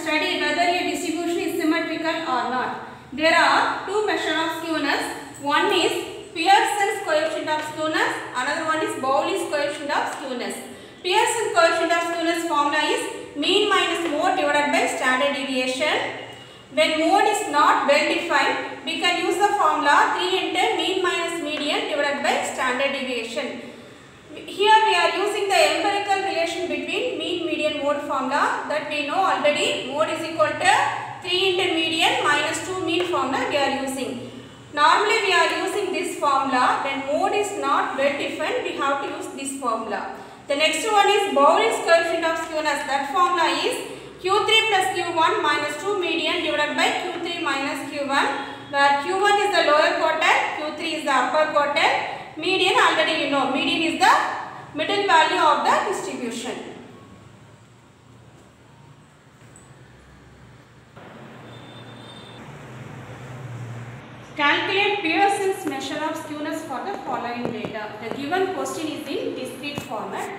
study whether a distribution is symmetrical or not. There are two measures of skewness. One is Pearson's coefficient of skewness, another one is Bowley's coefficient of skewness. Pearson's coefficient of skewness formula is mean minus mode divided by standard deviation. When mode is not well defined, we can use the formula 3 into mean minus median divided by standard deviation. Here we are using the empirical relation between mean median mode formula that we know already. Mode is equal to 3 into median minus 2 mean formula we are using. Normally we are using this formula. When mode is not well defined, we have to use this formula. The next one is Bowley's coefficient of skewness. That formula is Q3 plus Q1 minus 2 median divided by Q3 minus Q1, where Q1 is the lower quartile, Q3 is the upper quartile. Median already you know, median is the middle value of the distribution. Calculate Pearson's measure of skewness for the following data. The given question is in discrete format.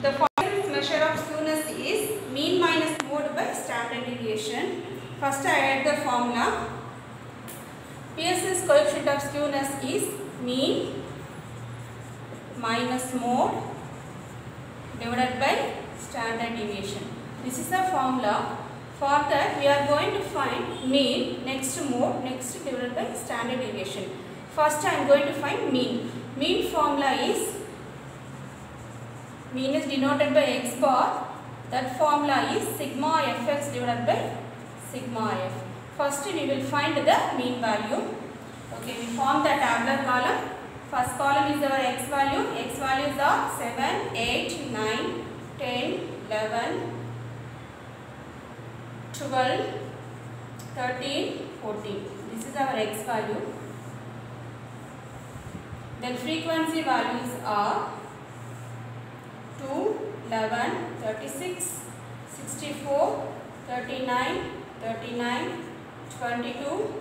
The Pearson's measure of skewness is mean minus mode by standard deviation. First I add the formula. Pearson's coefficient of skewness is mean minus mode divided by standard deviation. This is the formula. For that we are going to find mean, next mode, next divided by standard deviation. First I am going to find mean. Mean formula is, mean is denoted by x bar. That formula is sigma fx divided by sigma f. First we will find the mean value. Okay, we form the tabular column. First column is our x value. X values are 7, 8, 9, 10, 11, 12, 13, 14. This is our x value. Then frequency values are 2, 11, 36, 64, 39, 39, 22.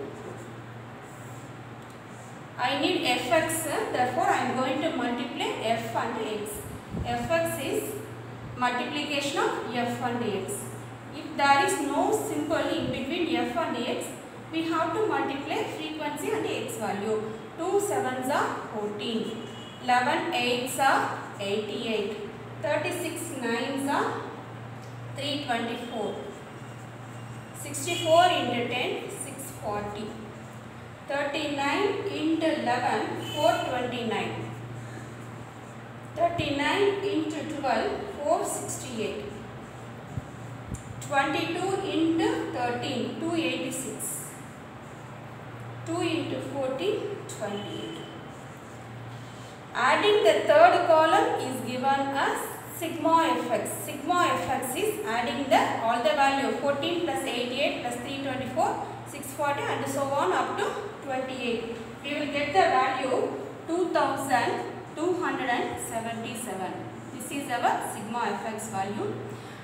I need fx, therefore I am going to multiply f and x. Fx is multiplication of f and x. If there is no symbol in between f and x, we have to multiply frequency and x value. 2 7s are 14, 11 8s are 88, 36 9s are 324, 64 into 10 640, 39 into 11 429, 39 into 12 468, 22 into 13 286, 2 into 14 28. Adding the third column is given as sigma fx. Sigma fx is adding the all the value 14 plus 88 plus 324 640 and so on up to 28. We will get the value 2277. This is our sigma fx value.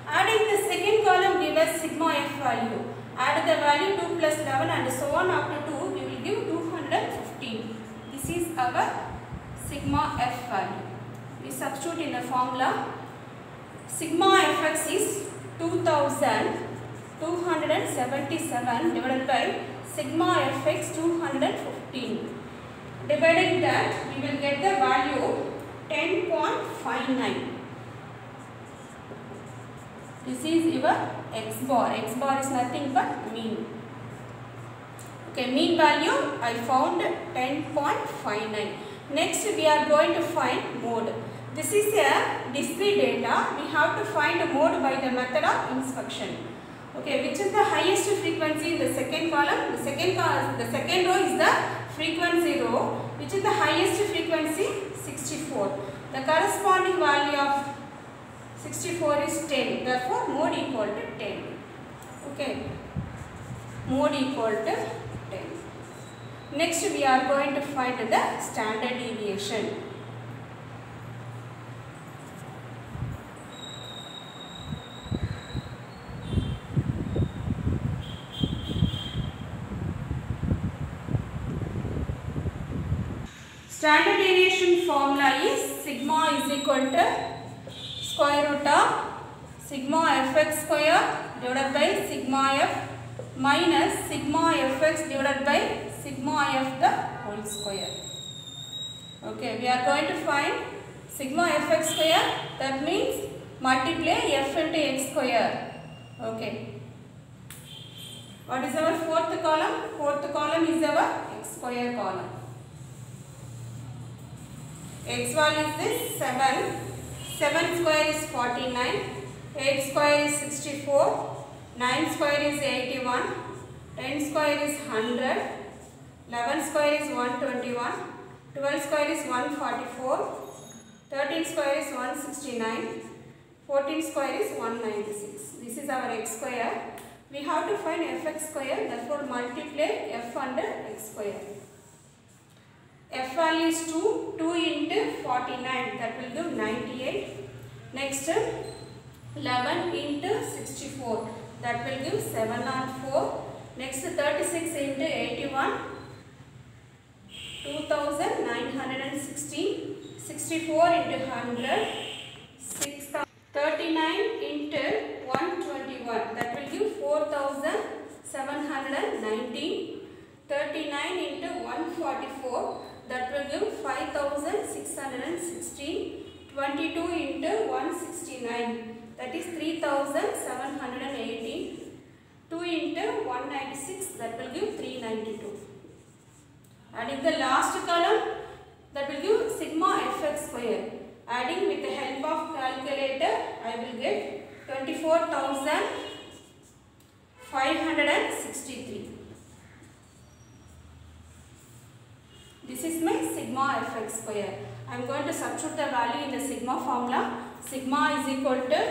Adding the second column gives us sigma f value. Add the value 2 plus 11 and so on up to 2. We will give 215. This is our sigma f value. We substitute in the formula. Sigma fx is 2277 divided by sigma fx 215. Dividing that, we will get the value 10.59. This is your x bar. X bar is nothing but mean. Okay, mean value I found 10.59. Next we are going to find mode. This is a discrete data. We have to find a mode by the method of inspection. Okay, which is the highest frequency in the second column? The second row is the frequency row, which is the highest frequency 64. The corresponding value of 64 is 10. Therefore, mode equal to 10. Okay, mode equal to 10. Next, we are going to find the standard deviation. Standard deviation formula is sigma is equal to square root of sigma fx square divided by sigma f minus sigma fx divided by sigma f the whole square. Okay, we are going to find sigma fx square, that means multiply f into x square. Okay. What is our fourth column? Fourth column is our x square column. X value is this 7. 7 square is 49. 8 square is 64. 9 square is 81. 10 square is 100. 11 square is 121. 12 square is 144. 13 square is 169. 14 square is 196. This is our x square. We have to find fx square, therefore multiply f under x square. F value is 2. 2 into 49, that will give 98. Next 11 into 64, that will give 704. Next 36 into 81, 2916. 64 into 100, 6000. 39 into 121, that will give 4719. 39 into 144, that will give 5616. 22 into 169, that is 3718. 2 into 196, that will give 392. And in the last column, that will give sigma fx square. Adding with the help of calculator, I will get 24,563. This is my sigma fx square. I am going to substitute the value in the sigma formula. Sigma is equal to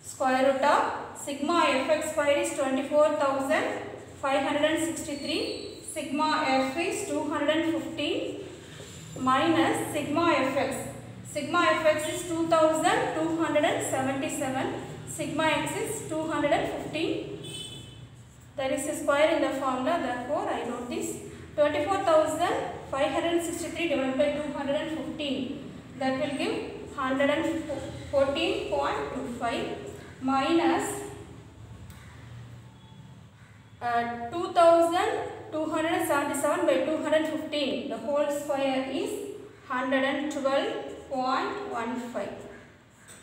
square root of sigma fx square is 24,563. Sigma f is 215 minus sigma fx. Sigma fx is 2277. Sigma x is 215. There is a square in the formula, therefore I wrote this. 24,563 divided by 215, that will give 114.25 minus 2277 by 215, the whole square is 112.15.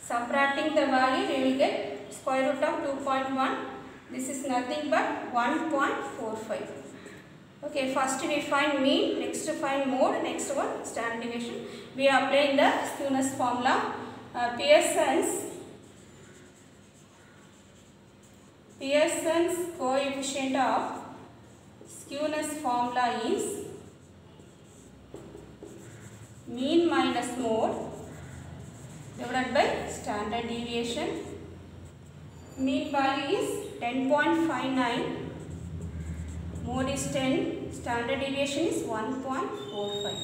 Subtracting the value, we will get square root of 2.1. This is nothing but 1.45. Okay, first we find mean, next find mode, next one standard deviation. We apply the skewness formula. Pearson's coefficient of skewness formula is mean minus mode divided by standard deviation. Mean value is 10.59. Mode is 10, standard deviation is 1.45.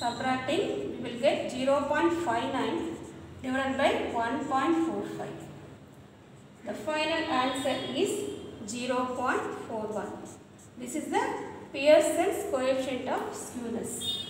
Subtracting, we will get 0.59 divided by 1.45. The final answer is 0.41. This is the Pearson's coefficient of skewness.